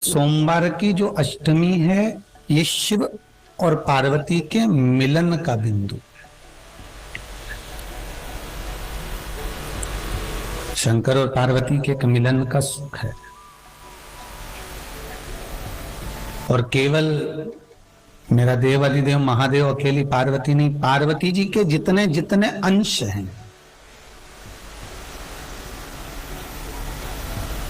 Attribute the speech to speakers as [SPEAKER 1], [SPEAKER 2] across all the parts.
[SPEAKER 1] सोमवार की जो अष्टमी है ये शिव और पार्वती के मिलन का बिंदु, शंकर और पार्वती के मिलन का सुख है। और केवल मेरा देव अधिदेव महादेव अकेली पार्वती नहीं, पार्वती जी के जितने जितने अंश हैं,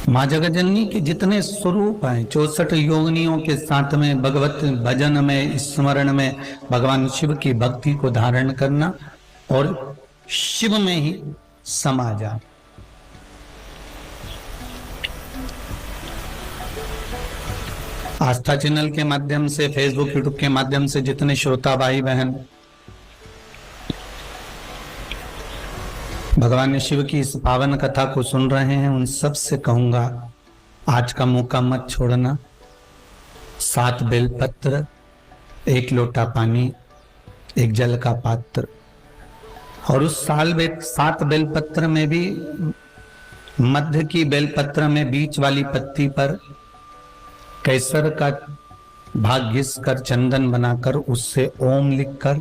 [SPEAKER 1] माँ जगजननी के जितने स्वरूप हैं, 64 योगिनियों के साथ में भगवत भजन में स्मरण में भगवान शिव की भक्ति को धारण करना और शिव में ही समा जाना। आस्था चैनल के माध्यम से, फेसबुक यूट्यूब के माध्यम से जितने श्रोता भाई बहन भगवान शिव की इस पावन कथा को सुन रहे हैं, उन सब से कहूंगा आज का मौका मत छोड़ना। 7 बेलपत्र, 1 लोटा पानी, 1 जल का पात्र, और उस 7 बेलपत्र में भी मध्य की बेलपत्र में बीच वाली पत्ती पर केसर का भाग घिस कर चंदन बनाकर उससे ओम लिखकर,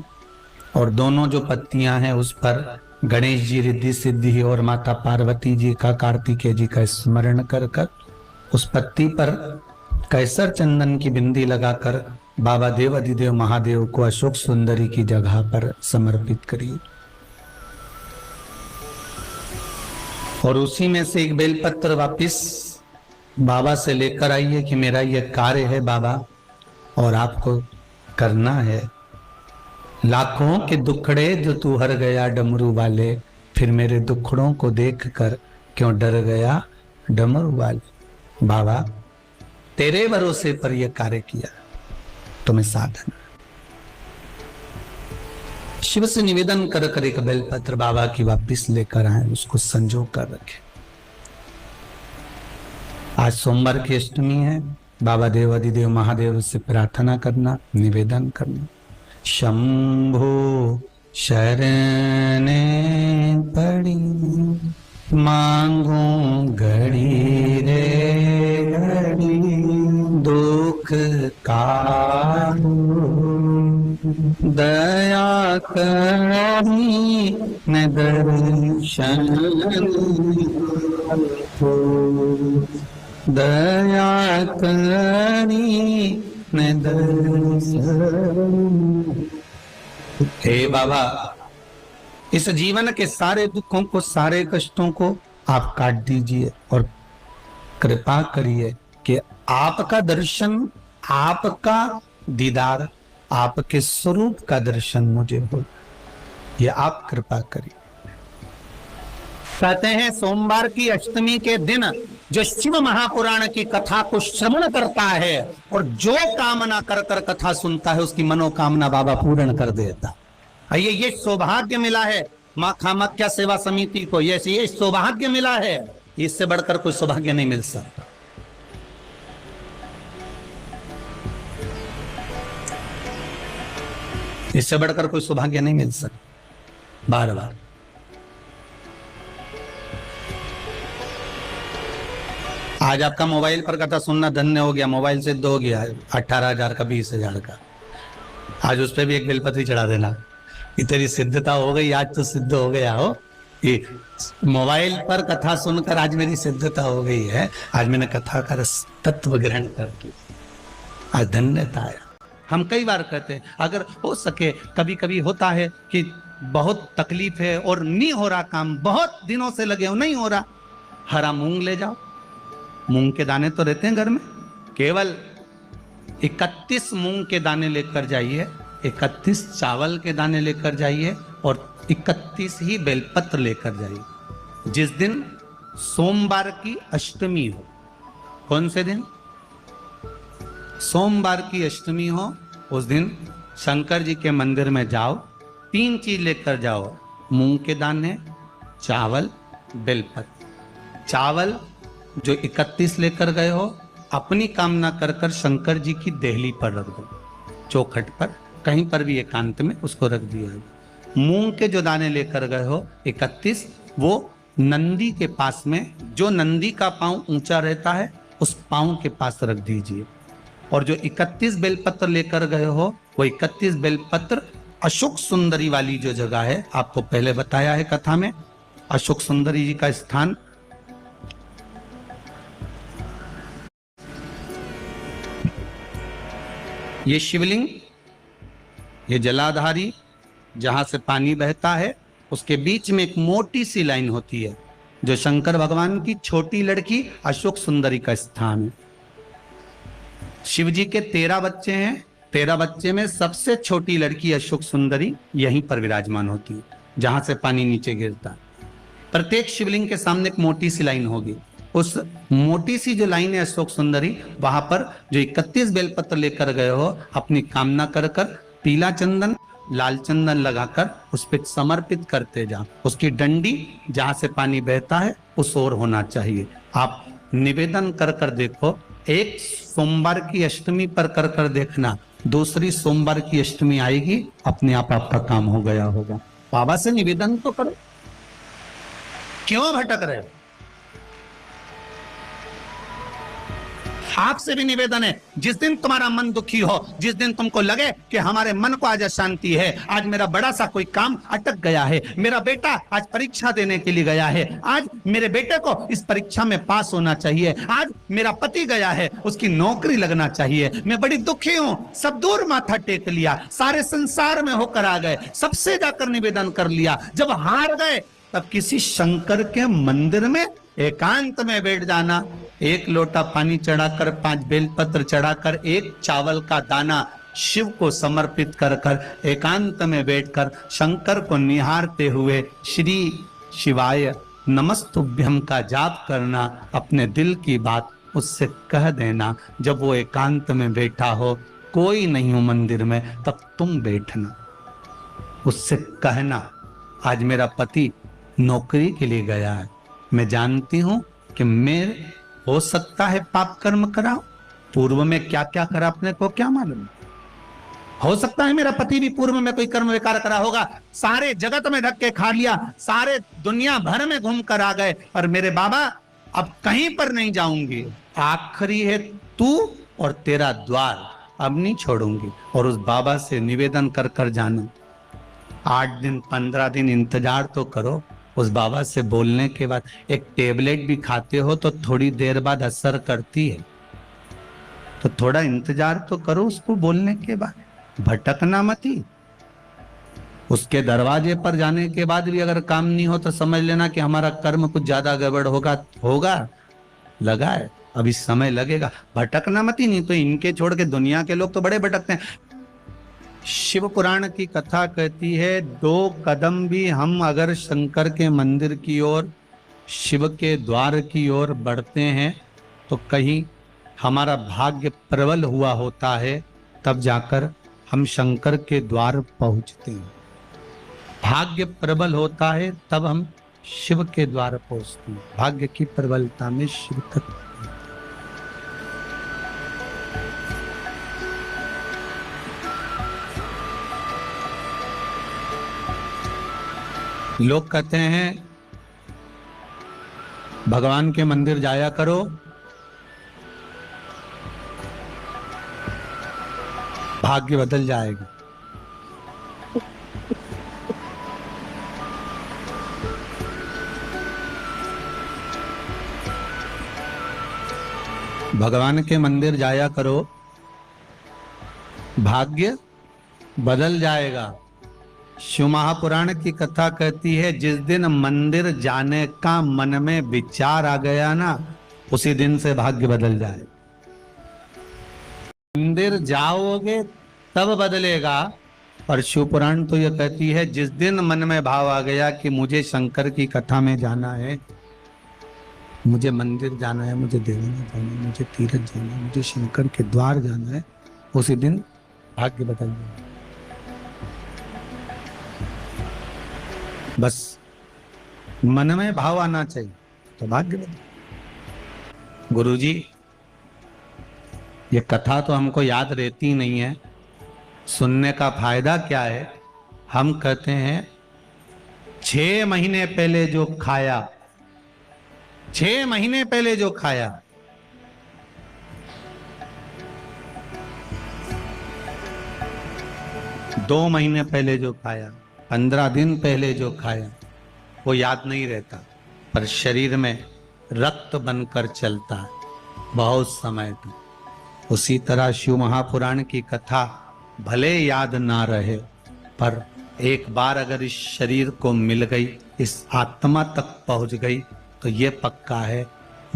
[SPEAKER 1] और दोनों जो पत्तियां हैं उस पर गणेश जी, रिद्धि सिद्धि और माता पार्वती जी का, कार्तिकेय जी का स्मरण कर कर उस पत्ती पर केसर चंदन की बिंदी लगाकर बाबा देव अधिदेव महादेव को अशोक सुंदरी की जगह पर समर्पित करिए। और उसी में से 1 बेलपत्र वापिस बाबा से लेकर आइए कि मेरा ये कार्य है बाबा और आपको करना है। लाखों के दुखड़े जो तू हर गया डमरू वाले, फिर मेरे दुखड़ों को देखकर क्यों डर गया डमरू वाले। बाबा तेरे भरोसे पर यह कार्य किया, तुम्हें साधन। शिव से निवेदन कर कर 1 बेलपत्र बाबा की वापिस लेकर आए, उसको संजो कर रखे। आज सोमवार की अष्टमी है, बाबा देव अधिदेव महादेव से प्रार्थना करना, निवेदन करना। शंभो शरणे पड़ी मांगू घड़ी रे घड़ी, दुख काटू दया करी न दर्शन को, दया करी न दर्शन। हे बाबा, इस जीवन के सारे दुखों को, सारे कष्टों को आप काट दीजिए और कृपा करिए कि आपका दर्शन, आपका दीदार, आपके स्वरूप का दर्शन मुझे हो, ये आप कृपा करिए। कहते हैं सोमवार की अष्टमी के दिन जो शिव महापुराण की कथा को श्रवण करता है और जो कामना कर कर कथा सुनता है उसकी मनोकामना बाबा पूर्ण कर देता। ये सौभाग्य मिला है माँ कामाख्या सेवा समिति को, ये सौभाग्य मिला है, इससे बढ़कर कोई सौभाग्य नहीं मिल सकता। इससे बढ़कर कोई सौभाग्य नहीं मिल सकता। बार बार आज आपका मोबाइल पर कथा सुनना धन्य हो गया, मोबाइल सिद्ध हो गया 18,000 का, 20,000 का। आज उस पर भी 1 बेलपत्री चढ़ा देना कि तेरी सिद्धता हो गई, आज तो सिद्ध हो गया हो। ये मोबाइल पर कथा सुनकर आज मेरी सिद्धता हो गई है, आज मैंने कथा का तत्व ग्रहण कर लिया, आज धन्यता है। हम कई बार कहते हैं अगर हो सके, कभी कभी होता है कि बहुत तकलीफ है और नहीं हो रहा काम, बहुत दिनों से लगे हो नहीं हो रहा, हरा मूंग ले जाओ। मूंग के दाने तो रहते हैं घर में, केवल 31 मूंग के दाने लेकर जाइए, 31 चावल के दाने लेकर जाइए और 31 ही बेलपत्र लेकर जाइए। जिस दिन सोमवार की अष्टमी हो, कौन से दिन? सोमवार की अष्टमी हो, उस दिन शंकर जी के मंदिर में जाओ, 3 चीज लेकर जाओ, मूंग के दाने, चावल, बेलपत्र। चावल जो 31 लेकर गए हो, अपनी कामना कर कर शंकर जी की देहली पर रख दो, चौखट पर, कहीं पर भी एकांत में उसको रख दिया। मूंग के जो दाने लेकर गए हो 31, वो नंदी के पास में, जो नंदी का पांव ऊंचा रहता है उस पांव के पास रख दीजिए। और जो 31 बेलपत्र लेकर गए हो, वो 31 बेलपत्र अशोक सुंदरी वाली जो जगह है, आपको पहले बताया है कथा में, अशोक सुंदरी जी का स्थान ये शिवलिंग, ये जलाधारी जहां से पानी बहता है, उसके बीच में एक मोटी सी लाइन होती है जो शंकर भगवान की छोटी लड़की अशोक सुंदरी का स्थान है। शिव जी के 13 बच्चे हैं, 13 बच्चे में सबसे छोटी लड़की अशोक सुंदरी यहीं पर विराजमान होती है जहां से पानी नीचे गिरता है। प्रत्येक शिवलिंग के सामने एक मोटी सी लाइन होगी, उस मोटी सी जो लाइन है अशोक सुंदरी, वहां पर जो 31 बेलपत्र लेकर गए हो, अपनी कामना कर कर पीला चंदन लाल चंदन लगाकर उस पर समर्पित करते जाओ। उसकी डंडी जहां से पानी बहता है उस ओर होना चाहिए। आप निवेदन कर कर देखो, एक सोमवार की अष्टमी पर कर कर देखना, दूसरी सोमवार की अष्टमी आएगी, अपने आप आपका काम हो गया होगा। बाबा से निवेदन तो करो, क्यों भटक रहे हो? आपसे भी निवेदन है, जिस दिन तुम्हारा मन दुखी हो, जिस दिन तुमको लगे कि हमारे मन को आज अशांति है, आज मेरा बड़ा सा कोई काम अटक गया है, मेरा बेटा आज परीक्षा देने के लिए गया है, आज मेरे बेटे को इस परीक्षा में पास होना चाहिए, आज मेरा पति गया है, उसकी नौकरी लगना चाहिए, मैं बड़ी दुखी हूं, सब दूर माथा टेक लिया, सारे संसार में होकर आ गए, सबसे जाकर निवेदन कर लिया, जब हार गए तब किसी शंकर के मंदिर में एकांत में बैठ जाना, एक लोटा पानी चढ़ाकर, 5 बेलपत्र चढ़ाकर, एक चावल का दाना शिव को समर्पित कर कर एकांत में बैठकर शंकर को निहारते हुए श्री शिवाय नमस्तुभ्यम का जाप करना, अपने दिल की बात उससे कह देना। जब वो एकांत में बैठा हो, कोई नहीं हो मंदिर में, तब तुम बैठना, उससे कहना, आज मेरा पति नौकरी के लिए गया है, मैं जानती हूं कि मैं हो सकता है पाप कर्म कराओ, पूर्व में क्या क्या करा अपने को क्या मालूम, हो सकता है मेरा पति भी पूर्व में कोई कर्म विकार करा होगा, सारे जगत में धक्के खा लिया, सारे दुनिया भर में घूम कर आ गए, और मेरे बाबा अब कहीं पर नहीं जाऊंगी, आखिरी है तू और तेरा द्वार, अब नहीं छोड़ूंगी। और उस बाबा से निवेदन कर कर जाना, 8 दिन 15 दिन इंतजार तो करो। उस बाबा से बोलने के बाद, एक टेबलेट भी खाते हो तो थोड़ी देर बाद असर करती है, तो थोड़ा इंतजार तो करो उसको बोलने के बाद, भटकना मती। उसके दरवाजे पर जाने के बाद भी अगर काम नहीं हो तो समझ लेना कि हमारा कर्म कुछ ज्यादा गड़बड़ होगा लगा है, अभी समय लगेगा, भटकना मती। नहीं तो इनके छोड़ के दुनिया के लोग तो बड़े भटकते हैं। शिव पुराण की कथा कहती है, 2 कदम भी हम अगर शंकर के मंदिर की ओर, शिव के द्वार की ओर बढ़ते हैं तो कहीं हमारा भाग्य प्रबल हुआ होता है, तब जाकर हम शंकर के द्वार पहुंचते हैं। भाग्य प्रबल होता है तब हम शिव के द्वार पहुंचते हैं। भाग्य की प्रबलता में शिव तक। लोग कहते हैं भगवान के मंदिर जाया करो, भाग्य बदल जाएगा। भगवान के मंदिर जाया करो, भाग्य बदल जाएगा। शिव महापुराण की कथा कहती है, जिस दिन मंदिर जाने का मन में विचार आ गया ना, उसी दिन से भाग्य बदल जाए। मंदिर जाओगे तब बदलेगा। और शिव पुराण तो यह कहती है, जिस दिन मन में भाव आ गया कि मुझे शंकर की कथा में जाना है, मुझे मंदिर जाना है, मुझे देवाना जाना है, मुझे तीर्थ जाना है, मुझे शंकर के द्वार जाना है, उसी दिन भाग्य बदल जाए। बस मन में भाव आना चाहिए तो भाग्य बदल। गुरुजी, ये कथा तो हमको याद रहती नहीं है, सुनने का फायदा क्या है? हम कहते हैं 6 महीने पहले जो खाया, 6 महीने पहले जो खाया, 2 महीने पहले जो खाया, 15 दिन पहले जो खाया, वो याद नहीं रहता, पर शरीर में रक्त बनकर चलता है बहुत समय तक। उसी तरह शिव महापुराण की कथा भले याद ना रहे, पर एक बार अगर इस शरीर को मिल गई, इस आत्मा तक पहुंच गई, तो ये पक्का है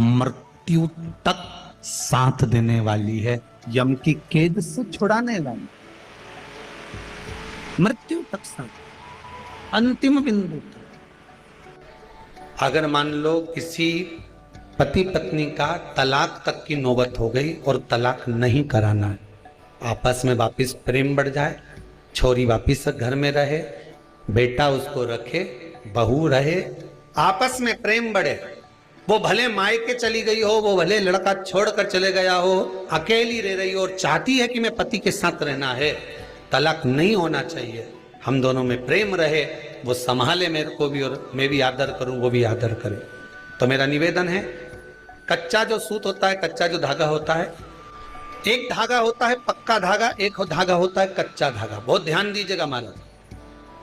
[SPEAKER 1] मृत्यु तक साथ देने वाली है, यम की कैद से छुड़ाने वाली, मृत्यु तक साथ, अंतिम बिंदु तक। अगर मान लो किसी पति पत्नी का तलाक तक की नौबत हो गई और तलाक नहीं कराना है, आपस में वापिस प्रेम बढ़ जाए, छोरी वापिस घर में रहे, बेटा उसको रखे, बहू रहे, आपस में प्रेम बढ़े, वो भले मायके चली गई हो, वो भले लड़का छोड़कर चले गया हो, अकेली रह रही हो और चाहती है कि मैं पति के साथ रहना है, तलाक नहीं होना चाहिए, हम दोनों में प्रेम रहे, वो संभाले मेरे को भी और मैं भी आदर करूं, वो भी आदर करे। तो मेरा निवेदन है, कच्चा जो सूत होता है, कच्चा जो धागा होता है, एक धागा होता है पक्का धागा, एक धागा होता है कच्चा धागा। बहुत ध्यान दीजिएगा महाराज,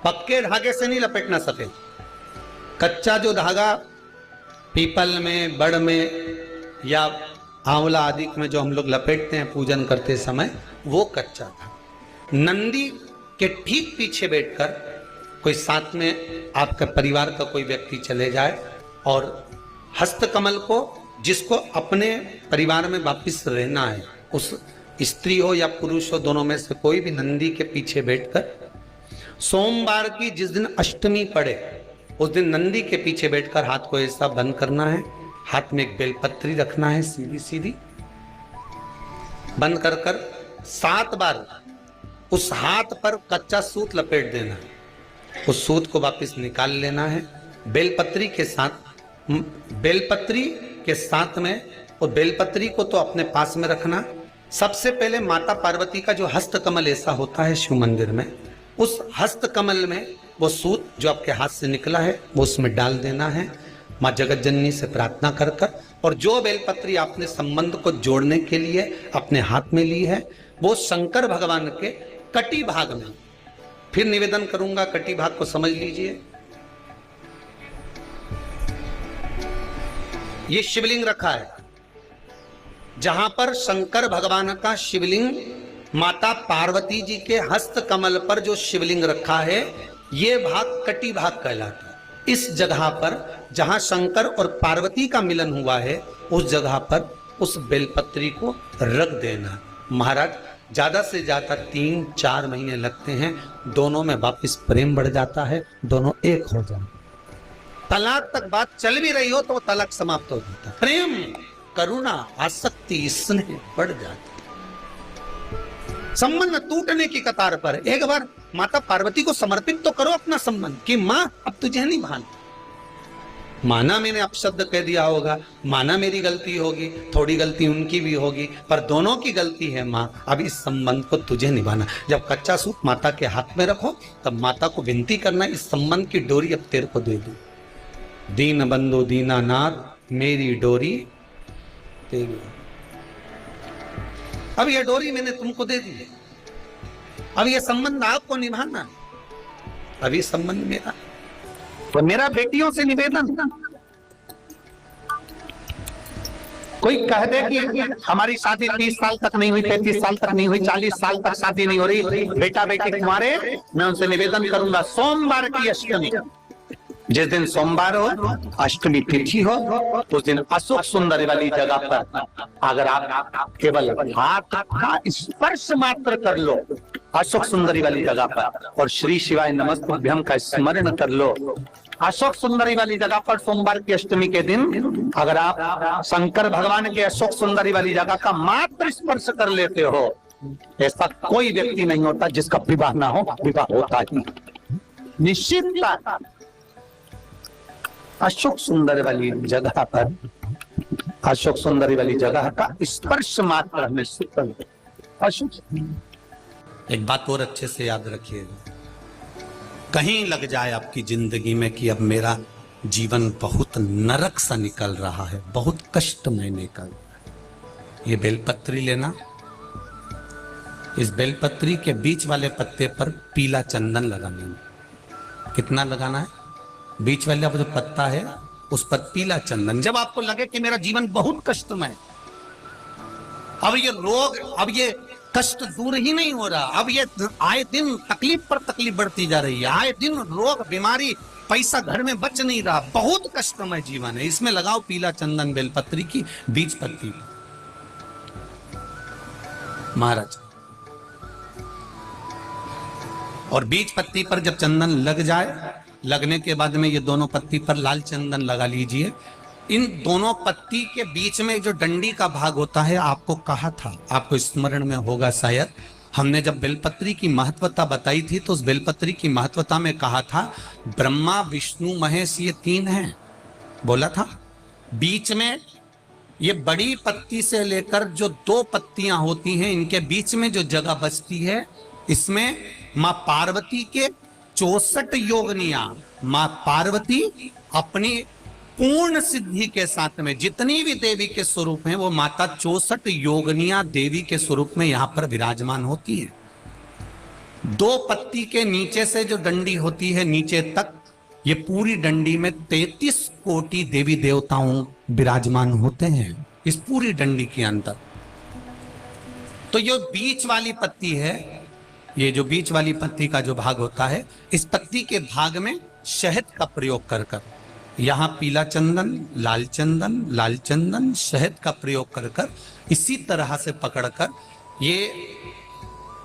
[SPEAKER 1] पक्के धागे से नहीं लपेटना सफेद, कच्चा जो धागा पीपल में, बड़ में या आंवला आदि में जो हम लोग लपेटते हैं पूजन करते समय, वो कच्चा धागा। नंदी के ठीक पीछे बैठकर कोई साथ में आपके परिवार का कोई व्यक्ति चले जाए और हस्तकमल को, जिसको अपने परिवार में वापिस रहना है, उस स्त्री हो या पुरुष हो, दोनों में से कोई भी नंदी के पीछे बैठकर सोमवार की जिस दिन अष्टमी पड़े उस दिन नंदी के पीछे बैठकर हाथ को ऐसा बंद करना है, हाथ में एक बेलपत्री रखना है, सीधी सीधी बंद कर 7 बार उस हाथ पर कच्चा सूत लपेट देना है, उस सूत को वापस निकाल लेना है बेलपत्री के साथ में। और बेलपत्री को तो अपने पास में रखना। सबसे पहले माता पार्वती का जो हस्त कमल ऐसा होता है शिव मंदिर में, उस हस्त कमल में वो सूत जो आपके हाथ से निकला है वो उसमें डाल देना है, माँ जगत जननी से प्रार्थना कर कर। और जो बेलपत्री आपने संबंध को जोड़ने के लिए अपने हाथ में ली है, वो शंकर भगवान के कटी भाग में, फिर निवेदन करूंगा, कटी भाग को समझ लीजिए। ये शिवलिंग रखा है, जहां पर शंकर भगवान का शिवलिंग, माता पार्वती जी के हस्त कमल पर जो शिवलिंग रखा है, ये भाग कटी भाग कहलाता है। इस जगह पर जहां शंकर और पार्वती का मिलन हुआ है, उस जगह पर उस बेलपत्री को रख देना। महाराज ज्यादा से ज्यादा 3-4 महीने लगते हैं, दोनों में वापिस प्रेम बढ़ जाता है, दोनों एक हो जाते। तलाक तक बात चल भी रही हो तो तलाक समाप्त हो जाता है, प्रेम, करुणा, आसक्ति, स्नेह बढ़ जाता। संबंध टूटने की कतार पर एक बार माता पार्वती को समर्पित तो करो अपना संबंध कि मां अब तुझे नहीं भान। माना मैंने अपशब्द कह दिया होगा, माना मेरी गलती होगी, थोड़ी गलती उनकी भी होगी, पर दोनों की गलती है मां, अब इस संबंध को तुझे निभाना। जब कच्चा सूत माता के हाथ में रखो तब माता को विनती करना, इस संबंध की डोरी अब तेरे को दे दूं। दीन बंधु दीनानाथ मेरी डोरी तेरी, अब ये डोरी मैंने तुमको दे दी है, अब ये संबंध आपको निभाना, अब ये संबंध मेरा। तो मेरा बेटियों से निवेदन, कोई कह दे कि हमारी शादी 30 साल तक नहीं हुई, 35 साल तक नहीं हुई, 40 साल तक शादी नहीं हो रही, बेटा बेटी तुम्हारे, मैं उनसे निवेदन करूंगा, सोमवार की अष्टमी, जिस दिन सोमवार हो, अष्टमी तिथि हो, उस दिन अशोक सुंदरी वाली जगह पर अगर आप केवल हाथ का स्पर्श मात्र कर लो अशोक सुंदरी वाली जगह पर, और श्री शिवाय नमस्तुभ्यं का स्मरण कर लो, अशोक सुंदरी वाली जगह पर सोमवार की अष्टमी के दिन अगर आप शंकर भगवान के अशोक सुंदरी वाली जगह का मात्र स्पर्श कर लेते हो, ऐसा कोई व्यक्ति नहीं होता जिसका विवाह ना हो, विवाह होता ही निश्चित। अशोक सुंदर वाली जगह पर, अशोक सुंदरी वाली जगह का स्पर्श मात्र हमें अशोक। एक बात और अच्छे से याद रखिएगा, कहीं लग जाए आपकी जिंदगी में कि अब मेरा जीवन बहुत नरक सा निकल रहा है, बहुत कष्ट में निकल रहा है, ये बेलपत्री लेना, इस बेलपत्री के बीच वाले पत्ते पर पीला चंदन लगाना है। कितना लगाना है? बीच वाला जो पत्ता है उस पर पीला चंदन। जब आपको लगे कि मेरा जीवन बहुत कष्टमय, अब ये रोग, अब ये कष्ट दूर ही नहीं हो रहा, अब ये आए दिन तकलीफ पर तकलीफ बढ़ती जा रही है, आए दिन रोग बीमारी, पैसा घर में बच नहीं रहा, बहुत कष्टमय जीवन है, इसमें लगाओ पीला चंदन बेलपत्री की बीज पत्ती। महाराज, और बीज पत्ती पर जब चंदन लग जाए, लगने के बाद में ये दोनों पत्ती पर लाल चंदन लगा लीजिए। इन दोनों पत्ती के बीच में जो डंडी का भाग होता है, आपको कहा था, आपको स्मरण में होगा शायद, हमने जब बेलपत्री की महत्वता बताई थी तो उस बेलपत्री की महत्वता में कहा था ब्रह्मा विष्णु महेश ये तीन हैं, बोला था। बीच में ये बड़ी पत्ती से लेकर जो दो पत्तियां होती हैं, इनके बीच में जो जगह बचती है, इसमें मां पार्वती के 64 योगनियां, मां पार्वती अपनी पूर्ण सिद्धि के साथ में जितनी भी देवी के स्वरूप हैं, वो माता 64 योगनियां देवी के स्वरूप में यहां पर विराजमान होती है। दो पत्ती के नीचे से जो डंडी होती है नीचे तक, ये पूरी डंडी में 33 कोटि देवी देवताओं विराजमान होते हैं इस पूरी डंडी के अंदर। तो ये बीच वाली पत्ती है, ये जो बीच वाली पत्ती का जो भाग होता है, इस पत्ती के भाग में शहद का प्रयोग कर कर, यहां पीला चंदन, लाल चंदन, लाल चंदन, शहद का प्रयोग कर कर, इसी तरह से पकड़कर ये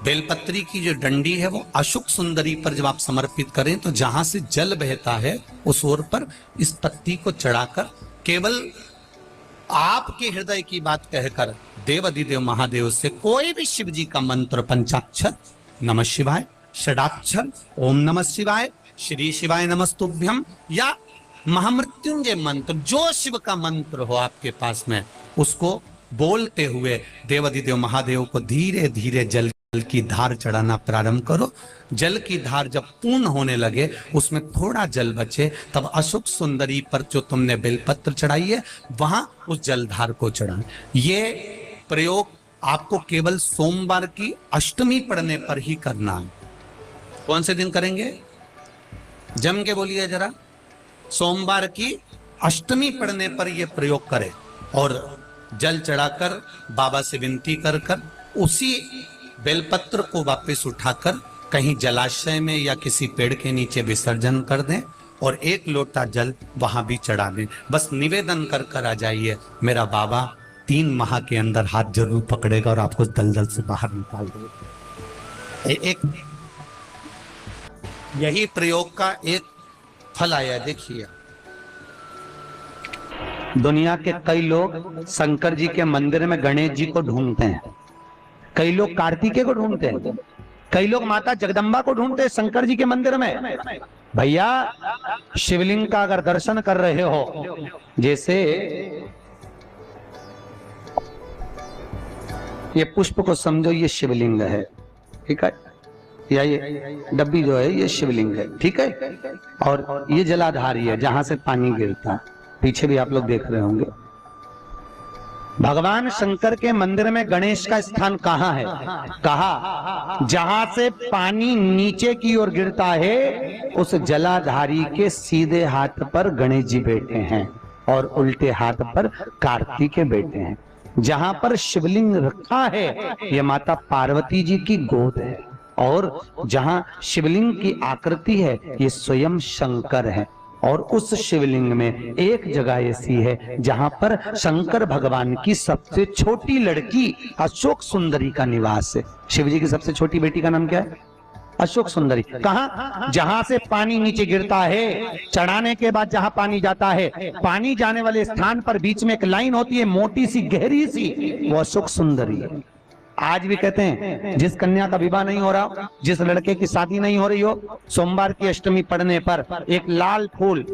[SPEAKER 1] बेलपत्री की जो डंडी है वो अशुक सुंदरी पर जब आप समर्पित करें तो जहां से जल बहता है उस ओर पर इस पत्ती को चढ़ाकर केवल आपके हृदय की बात कहकर देवाधिदेव महादेव से कोई भी शिव जी का मंत्र, पंचाक्षर नमः शिवाय, षडाक्षर ओम नमः शिवाय, श्री शिवाय नमस्तुभ्यम, या महामृत्युंजय मंत्र, जो शिव का मंत्र हो आपके पास में, उसको बोलते हुए देवाधिदेव महादेव को धीरे धीरे जल की धार चढ़ाना प्रारंभ करो। जल की धार जब पूर्ण होने लगे, उसमें थोड़ा जल बचे, तब अशुक सुंदरी पर जो तुमने बेलपत्र चढ़ाई है वहां उस जलधार को चढ़ाना। ये प्रयोग आपको केवल सोमवार की अष्टमी पढ़ने पर ही करना है। कौन से दिन करेंगे? जम के बोलिए जरा। सोमवार की अष्टमी पढ़ने पर यह प्रयोग करें और जल चढ़ाकर बाबा से विनती कर कर उसी बेलपत्र को वापस उठाकर कहीं जलाशय में या किसी पेड़ के नीचे विसर्जन कर दें और एक लोटा जल वहां भी चढ़ा दें। बस निवेदन कर कर आ जाइए, मेरा बाबा 3 माह के अंदर हाथ जरूर पकड़ेगा और आपको दलदल से बाहर निकाल देगा। एक यही प्रयोग का एक फल आया, देखिए। दुनिया के कई लोग शंकर जी के मंदिर में गणेश जी को ढूंढते हैं, कई लोग कार्तिकेय को ढूंढते हैं, कई लोग माता जगदम्बा को ढूंढते हैं शंकर जी के मंदिर में। भैया, शिवलिंग का अगर दर्शन कर रहे हो, जैसे ये पुष्प को समझो ये शिवलिंग है, ठीक है, या ये डब्बी जो है ये शिवलिंग है, ठीक है, और ये जलाधारी है जहां से पानी गिरता है, पीछे भी आप लोग देख रहे होंगे। भगवान शंकर के मंदिर में गणेश का स्थान कहाँ है? कहा जहां से पानी नीचे की ओर गिरता है, उस जलाधारी के सीधे हाथ पर गणेश जी बैठे हैं और उल्टे हाथ पर कार्तिकेय बैठे हैं। जहां पर शिवलिंग रखा है यह माता पार्वती जी की गोद है, और जहां शिवलिंग की आकृति है ये स्वयं शंकर है। और उस शिवलिंग में एक जगह ऐसी है जहां पर शंकर भगवान की सबसे छोटी लड़की अशोक सुंदरी का निवास है। शिव जी की सबसे छोटी बेटी का नाम क्या है? अशोक सुंदरी। कहां? जहां से पानी नीचे गिरता है, चढ़ाने के बाद जहां पानी जाता है, पानी जाने वाले स्थान पर बीच में एक लाइन होती है मोटी सी गहरी सी, वो अशोक सुंदरी है। आज भी कहते हैं जिस कन्या का विवाह नहीं हो रहा, जिस लड़के की शादी नहीं हो रही हो, सोमवार की अष्टमी पढ़ने पर एक लाल फूल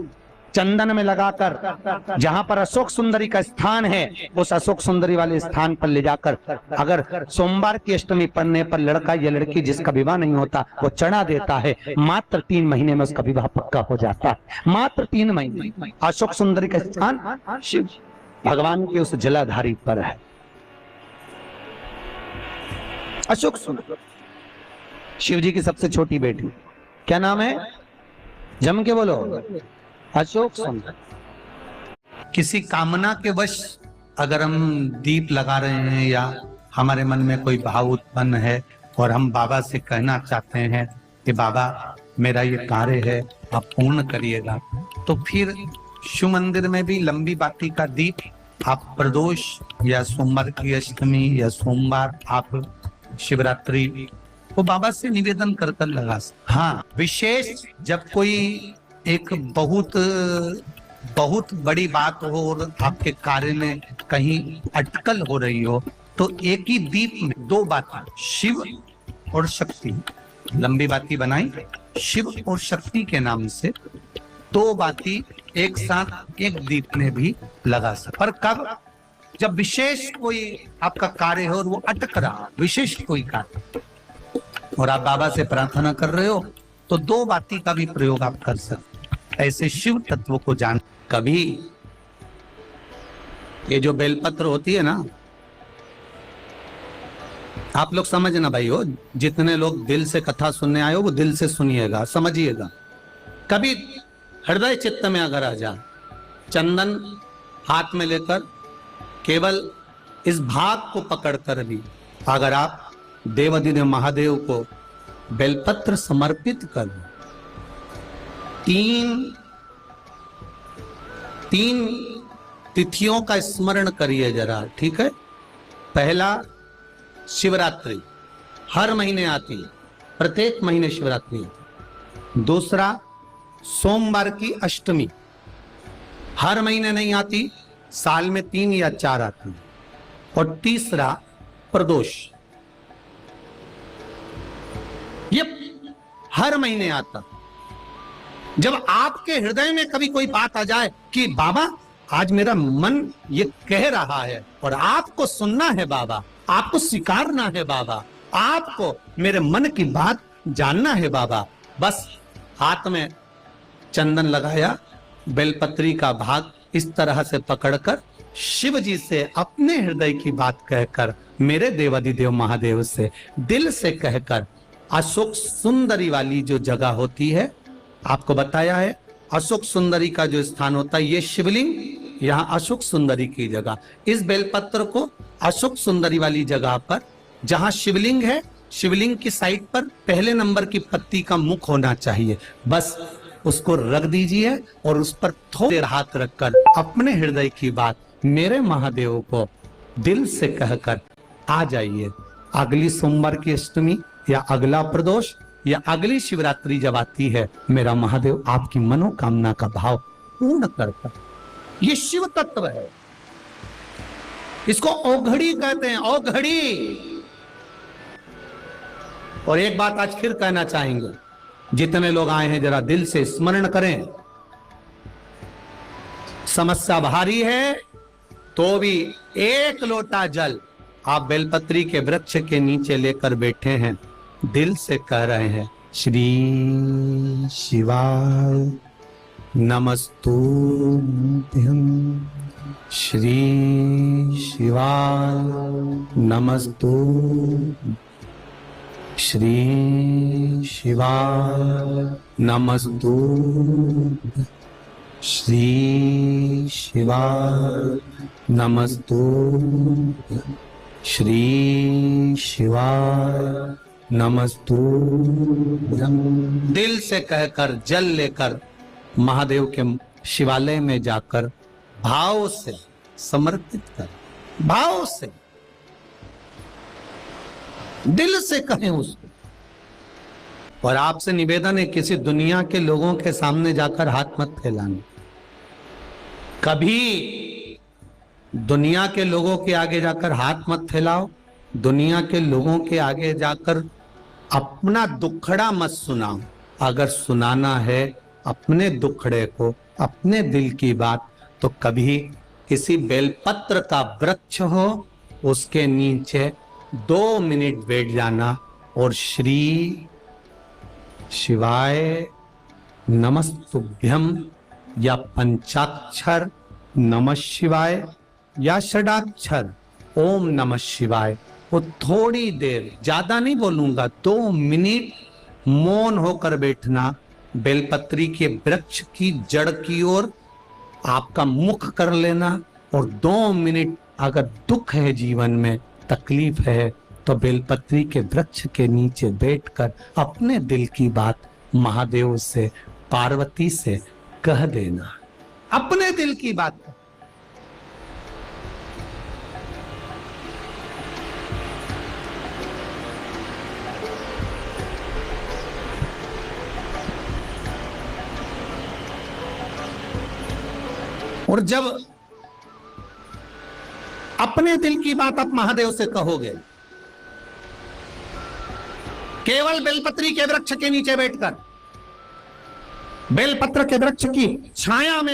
[SPEAKER 1] चंदन में लगाकर जहां पर अशोक सुंदरी का स्थान है, उस अशोक सुंदरी वाले स्थान पर ले जाकर अगर सोमवार की अष्टमी पढ़ने पर लड़का या लड़की जिसका विवाह नहीं होता वो चढ़ा देता है, मात्र 3 महीने में उसका विवाह पक्का हो जाता है। मात्र 3 महीने। अशोक सुंदरी का स्थान शिव भगवान के उस जलाधारी पर है।
[SPEAKER 2] अशोक सुंदर, शिव जी की सबसे छोटी बेटी, क्या नाम है? जम के बोलो। अशोक सुंदर।
[SPEAKER 1] किसी कामना के वश अगर हम दीप लगा रहे हैं या हमारे मन में कोई भाव उत्पन्न है और हम बाबा से कहना चाहते हैं कि बाबा मेरा ये कार्य है आप पूर्ण करिएगा, तो फिर शिव मंदिर में भी लंबी बाती का दीप आप प्रदोष या सोमवार की अष्टमी या सोमवार आप शिवरात्रि वो बाबा से निवेदन कर कर लगा सकते। हाँ, विशेष जब कोई एक बहुत बड़ी बात हो और आपके कार्य में कहीं अटकल हो रही हो, तो एक ही दीप में दो बातें, शिव और शक्ति, लंबी बाती बनाई शिव और शक्ति के नाम से, दो बाती एक साथ एक दीप में भी लगा सकते। पर कब? जब विशेष कोई आपका कार्य हो और वो अटक रहा, विशेष कोई कार्य, और आप बाबा से प्रार्थना कर रहे हो, तो दो बाती का भी प्रयोग आप कर सकते। ऐसे शिव तत्व को जान। कभी ये जो बेलपत्र होती है ना, आप लोग समझना भाई हो, जितने लोग दिल से कथा सुनने आए हो वो दिल से सुनिएगा, समझिएगा। कभी हृदय चित्त में अगर आ जा, चंदन हाथ में लेकर केवल इस भाग को पकड़कर भी अगर आप देवाधिदेव महादेव को बेलपत्र समर्पित कर, तीन तिथियों का स्मरण करिए जरा, ठीक है? पहला शिवरात्रि, हर महीने आती है, प्रत्येक महीने शिवरात्रि आती है। दूसरा सोमवार की अष्टमी, हर महीने नहीं आती, साल में 3 या 4 आती है। और तीसरा प्रदोष, ये हर महीने आता। जब आपके हृदय में कभी कोई बात आ जाए कि बाबा आज मेरा मन ये कह रहा है और आपको सुनना है बाबा, आपको स्वीकारना है बाबा, आपको मेरे मन की बात जानना है बाबा, बस हाथ में चंदन लगाया, बेलपत्री का भाग इस तरह से पकड़कर शिव जी से अपने हृदय की बात कहकर, मेरे देवाधिदेव महादेव से दिल से कहकर, अशोक सुंदरी वाली जो जगह होती है, आपको बताया है अशोक सुंदरी का जो स्थान होता है, ये शिवलिंग, यहाँ अशोक सुंदरी की जगह, इस बेलपत्र को अशोक सुंदरी वाली जगह पर, जहां शिवलिंग है, शिवलिंग की साइड पर पहले नंबर की पत्ती का मुख होना चाहिए, बस उसको रख दीजिए और उस पर थोड़े हाथ रखकर अपने हृदय की बात मेरे महादेव को दिल से कहकर आ जाइए। अगली सोमवार की अष्टमी या अगला प्रदोष या अगली शिवरात्रि जब आती है, मेरा महादेव आपकी मनोकामना का भाव पूर्ण करता। ये शिव तत्व है, इसको औघड़ी कहते हैं, औघड़ी। और एक बात आज फिर कहना चाहेंगे, जितने लोग आए हैं जरा दिल से स्मरण करें। समस्या भारी है तो भी एक लोटा जल आप बेलपत्री के वृक्ष के नीचे लेकर बैठे हैं, दिल से कह रहे हैं श्री शिवाय नमस्तुभ्यं, श्री शिवाय नमस्तुभ्यं, श्री शिवाय नमस्तुभ्यं, श्री शिवाय नमस्तुभ्यं, श्री शिवाय नमस्तुभ्यं। दिल से कहकर जल लेकर महादेव के शिवालय में जाकर भाव से समर्पित कर, भाव से दिल से कहें उसको। और आपसे निवेदन है, किसी दुनिया के लोगों के सामने जाकर हाथ मत फैलाने, कभी दुनिया के लोगों के आगे जाकर हाथ मत फैलाओ, दुनिया के लोगों के आगे जाकर अपना दुखड़ा मत सुनाओ। अगर सुनाना है अपने दुखड़े को, अपने दिल की बात, तो कभी किसी बेलपत्र का वृक्ष हो उसके नीचे 2 मिनट बैठ जाना और श्री शिवाय नमस्तुभ्यं या पंचाक्षर नमः शिवाय या षडाक्षर ओम नमः शिवाय वो थोड़ी देर, ज्यादा नहीं बोलूंगा, 2 मिनट मौन होकर बैठना, बेलपत्री के वृक्ष की जड़ की ओर आपका मुख कर लेना, और 2 मिनट अगर दुख है जीवन में, तकलीफ है, तो बेलपत्री के वृक्ष के नीचे बैठकर अपने दिल की बात महादेव से, पार्वती से कह देना, अपने दिल की बात। और जब अपने दिल की बात आप महादेव से कहोगे, केवल बेलपत्री के वृक्ष के नीचे बैठकर, बेलपत्र के वृक्ष की छाया में